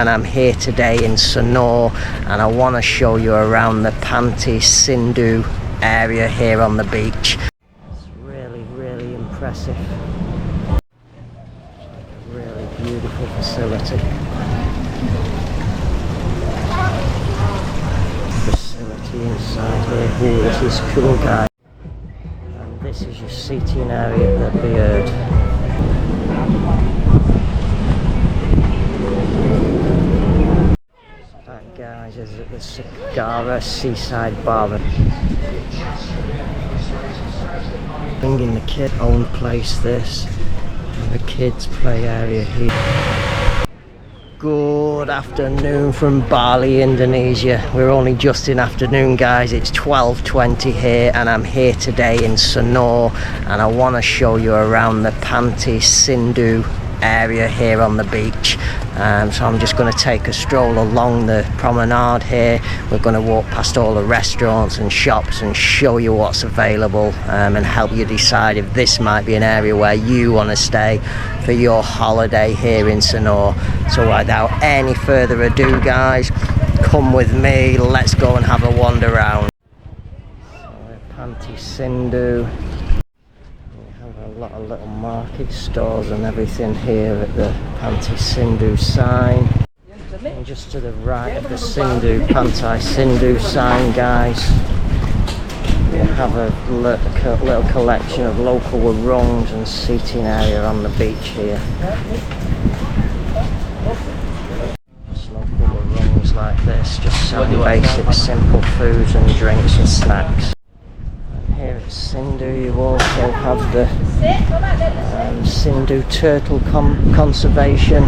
And I'm here today in Sanur, and I want to show you around the Panti Sanur area here on the beach. It's really impressive. Really beautiful facility. Facility inside here. Ooh, this is cool, guys. And this is your seating area at the byrd. Guys, is at the Sagara seaside bar. Bringing the kid owned place, this, and the kids play area here. Good afternoon from Bali, Indonesia. We're only just in afternoon, guys. It's 12:20 here, and I'm here today in Sanur, and I want to show you around the Panti Sanur area here on the beach. So I'm just going to take a stroll along the promenade here. We're going to walk past all the restaurants and shops and show you what's available, and help you decide if this might be an area where you want to stay for your holiday here in Sanur. So without any further ado, guys, come with me, let's go and have a wander around. So Panti Sanur. A lot of little market stores and everything here at the Panti Sanur sign. And just to the right of the Panti Sanur sign, guys, we have a little collection of local warungs and seating area on the beach here. Just local warungs like this, just selling basic simple foods and drinks and snacks. Here at Sindhu, you also have the Sindhu turtle conservation.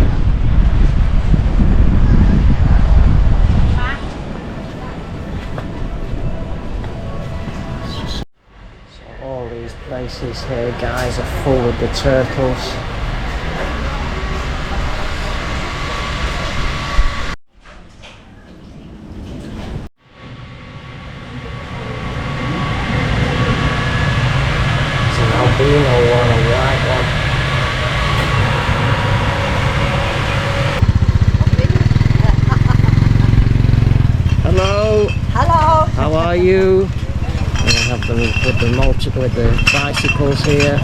So all these places here, guys, are full of the turtles. Hello. Hello. How are you? And I have them with the bicycles here.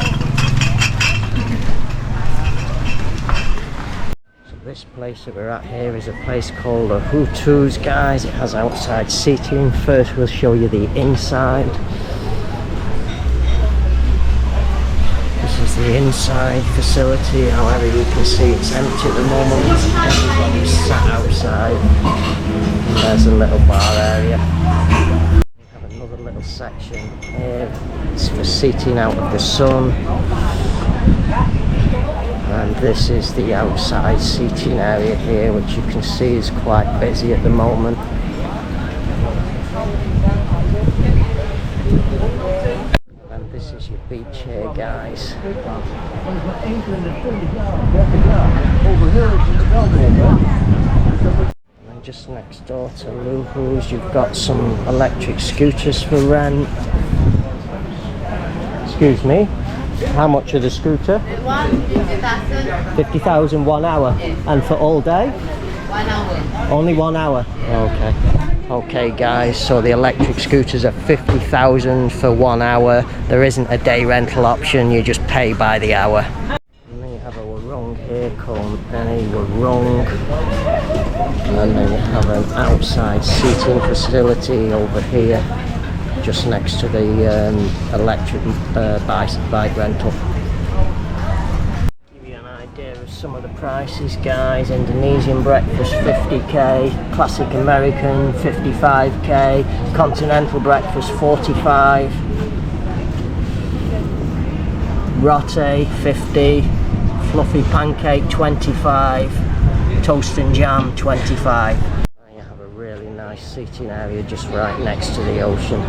So this place that we're at here is a place called Luhtu, guys. It has outside seating. First we'll show you the inside. The inside facility, however, you can see it's empty at the moment. Everybody's sat outside. And there's a little bar area. We have another little section here. It's for seating out of the sun. And this is the outside seating area here, which you can see is quite busy at the moment. This is your beach here, guys. And just next door to Luwus, you've got some electric scooters for rent. Excuse me, how much are the scooter? 50,000 1 hour. And for all day? 1 hour. Only 1 hour? Okay. Okay, guys, so the electric scooters are 50,000 for 1 hour. There isn't a day rental option, you just pay by the hour. And then you have a warung here called Warung. And then you have an outside seating facility over here, just next to the electric bike rental. Some of the prices, guys. Indonesian breakfast 50k, classic American 55k, continental breakfast 45, rotte 50, fluffy pancake 25, toast and jam 25. You have a really nice seating area just right next to the ocean.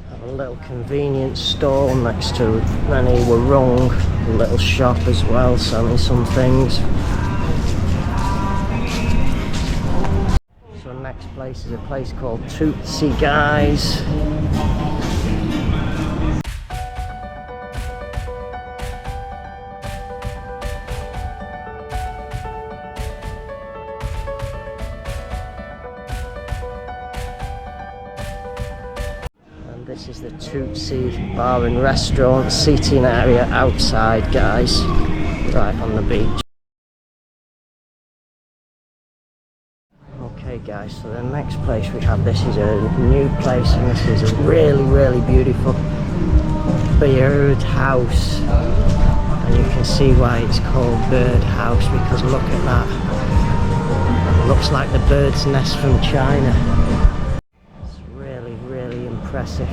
Have a little convenience store next to Warung. A little shop as well, selling some things. So next place is a place called Tootsie, guys. This is the Tootsie Bar and Restaurant seating area outside, guys, right on the beach. Okay guys, so the next place we have, this is a new place, and this is a really beautiful bird house, and you can see why it's called bird house, because look at that, it looks like the bird's nest from China. It's really impressive.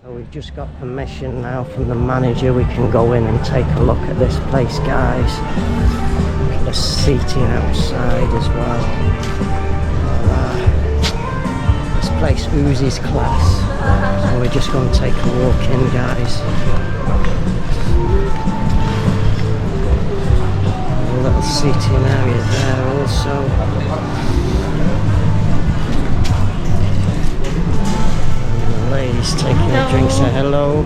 We've just got permission now from the manager. We can go in and take a look at this place, guys. Look at the seating outside as well. This place oozes class. So we're just going to take a walk in, guys. A little seating area there also. Ladies taking a drink, say hello.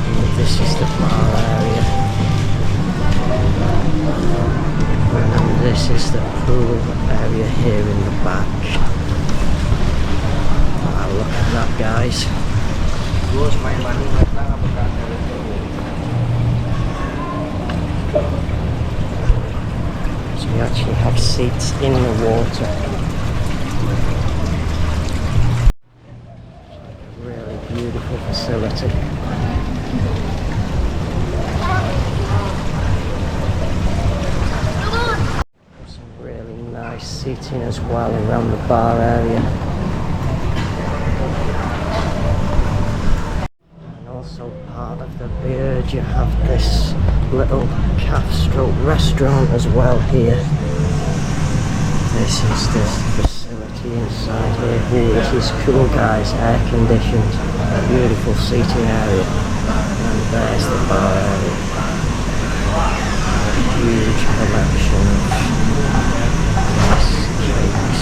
And this is the bar area. And this is the pool area here in the back. Wow, look at that, guys. So we actually have seats in the water. Beautiful facility. Some really nice seating as well around the bar area. And also part of the byrd, you have this little calf-stroke restaurant as well here. This is the facility inside here. Ooh, this is cool, guys, air conditioned. A beautiful seating area, and there's the bar area. A huge collection of nice cakes.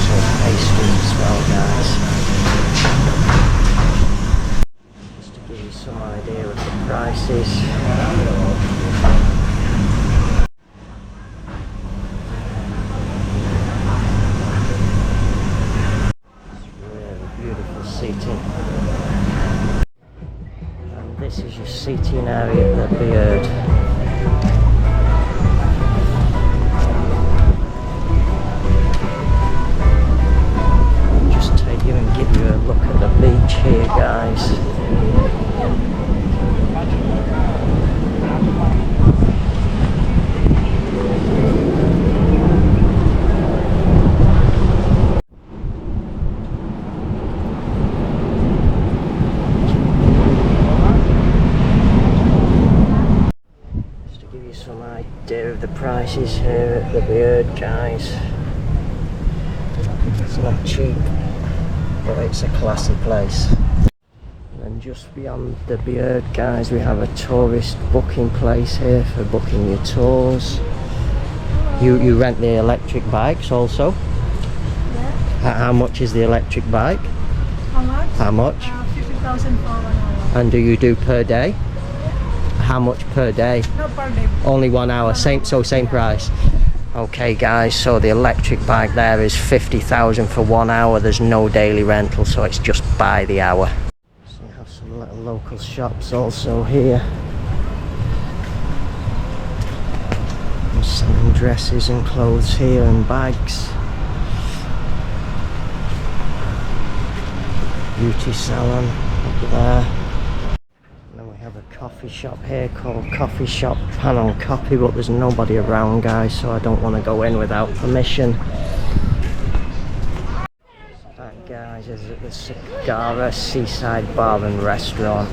Some pastries as well, guys. Just to give you some idea of the prices. Seating. And this is your seating area at the byrd. Just take you and give you a look at the beach here, guys. Some idea of the prices here at the byrd, guys. It's not cheap, but it's a classy place. And just beyond the byrd, guys, we have a tourist booking place here for booking your tours. You rent the electric bikes also? Yeah. How much is the electric bike? How much? How much? 50,000 for 1 hour. And do you do per day? How much per day? No, per day. Only 1 hour, same price. Okay guys, so the electric bike there is 50,000 for 1 hour. There's no daily rental, so it's just by the hour. So you have some little local shops also here. I'm selling dresses and clothes here and bags. Beauty salon up there. Coffee shop here called Coffee Shop Paonkopi, but there's nobody around, guys, so I don't want to go in without permission. That, guys, is at the Sagara Seaside Bar and Restaurant.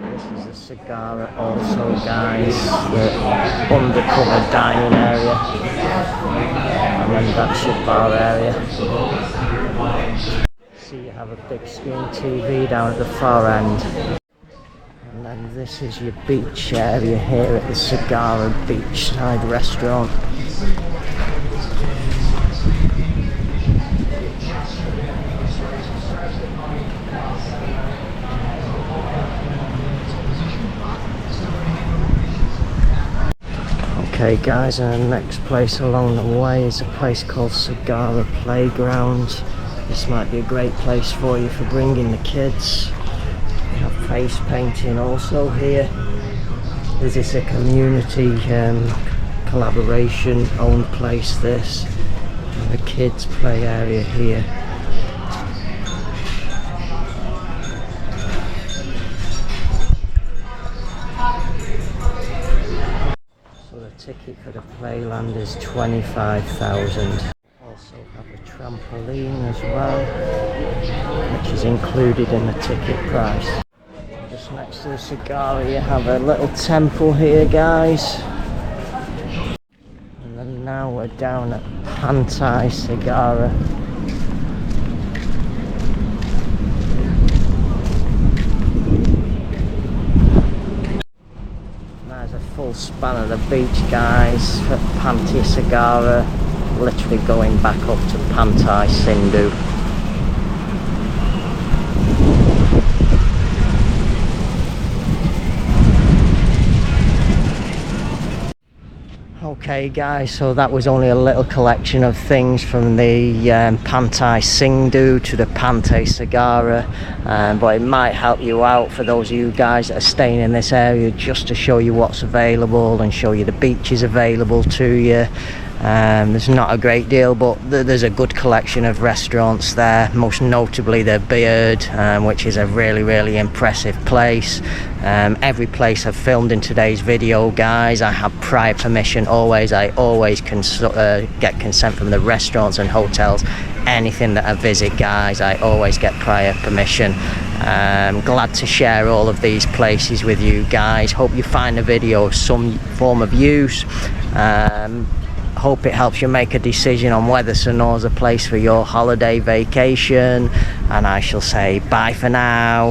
This is the Sagara also, guys, the undercover dining area, and then that's your bar area. See, you have a big screen TV down at the far end. And this is your beach area here at the Sagara Beachside Restaurant. Okay guys, and the next place along the way is a place called Sagara Playground. This might be a great place for you for bringing the kids. We have face painting also here. This is a community collaboration owned place, this. And the kids play area here. So the ticket for the playland is 25,000. Also have a trampoline as well, which is included in the ticket price. Just next to the Sagara you have a little temple here guys. And then now we're down at Panti Sanur. There's a full span of the beach guys at Panti Sanur, literally going back up to Panti Sindhu. Okay guys, so that was only a little collection of things from the Panti Sindhu to the Panti Sanur, but it might help you out for those of you guys that are staying in this area, just to show you what's available and show you the beaches available to you. There's not a great deal, but there's a good collection of restaurants there, most notably the Byrd, which is a really impressive place. Every place I've filmed in today's video guys, I have prior permission always. I always get consent from the restaurants and hotels. Anything that I visit guys, I always get prior permission. Glad to share all of these places with you guys. Hope you find the video of some form of use. Hope it helps you make a decision on whether Sanur is a place for your holiday vacation, and I shall say bye for now.